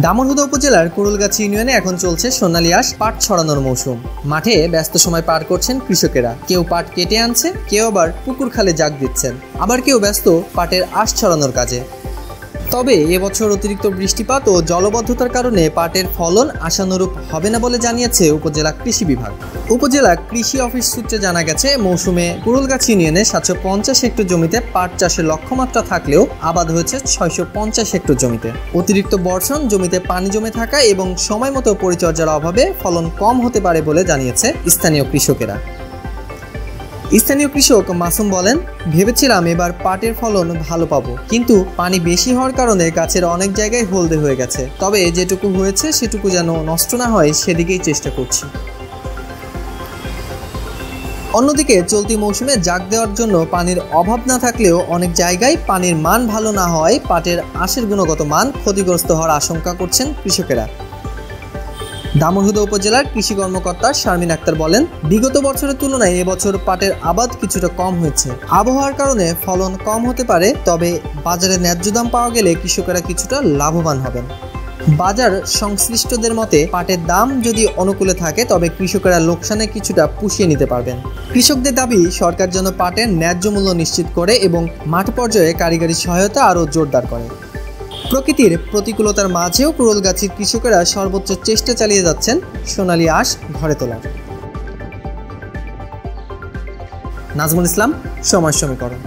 দামুড়হুদা উপজেলার কুড়ুলগাছি ইউনিয়নে এখন চলছে সোনালী আঁশ পাট ছড়ানোর মৌসুম। মাঠে ব্যস্ত সময় পার করছেন কৃষকেরা। কেউ পাট কেটে আনছে, কেউ আবার পুকুর খালে জাগ দিচ্ছেন, আবার কেউ ব্যস্ত পাটের আঁশ ছড়ানোর কাজে। তবে এবছর অতিরিক্ত বৃষ্টিপাত ও জলবদ্ধতার কারণে পাটের ফলন আশানুরূপ হবে না বলে জানিয়েছে উপজেলা কৃষি বিভাগ। উপজেলা কৃষি অফিস সূত্রে জানা গেছে, মৌসুমে কুড়ুলগাছি ইউনিয়নে 750 হেক্টর জমিতে পাট চাষের লক্ষ্যমাত্রা থাকলেও আবাদ হয়েছে 650 হেক্টর জমিতে। অতিরিক্ত বর্ষণ, জমিতে পানি জমে থাকা এবং সময় মতো পরিচর্যার অভাবে ফলন কম হতে পারে বলে জানিয়েছে স্থানীয় কৃষকেরা। স্থানীয় কৃষক মাসুম বলেন, ভেবেছিলাম এবার পাটের ফলন ভালো পাবো, কিন্তু পানি বেশি হওয়ার কারণে গাছের অনেক জায়গায় হলদে হয়ে গেছে। তবে যেটুকু হয়েছে সেটুকু যেন নষ্ট না হয় সেদিকেই চেষ্টা করছি। অন্যদিকে চলতি মৌসুমে জাগ দেওয়ার জন্য পানির অভাব না থাকলেও অনেক জায়গায় পানির মান ভালো না হওয়ায় পাটের আঁশের গুণগত মান ক্ষতিগ্রস্ত হওয়ার আশঙ্কা করছেন কৃষকেরা। দামুড়হুদা উপজেলার কৃষি কর্মকর্তা শারমিন আক্তার বলেন, বিগত বছরের তুলনায় এবছর পাটের আবাদ কিছুটা কম হয়েছে। আবহাওয়ার কারণে ফলন কম হতে পারে, তবে বাজারে ন্যায্য দাম পাওয়া গেলে কৃষকেরা কিছুটা লাভবান হবেন। বাজার সংশ্লিষ্টদের মতে, পাটের দাম যদি অনুকূলে থাকে তবে কৃষকেরা লোকসানে কিছুটা পুষিয়ে নিতে পারবেন। কৃষকদের দাবি, সরকার যেন পাটের ন্যায্য মূল্য নিশ্চিত করে এবং মাঠ পর্যায়ে কারিগরি সহায়তা আরও জোরদার করে। প্রকৃতির প্রতিকূলতার মাঝেও কুড়ুলগাছির কৃষকেরা সর্বোচ্চ চেষ্টা চালিয়ে যাচ্ছেন সোনালী আঁশ ঘরে তোলার। নাজমুল ইসলাম, সময় সমীকরণ।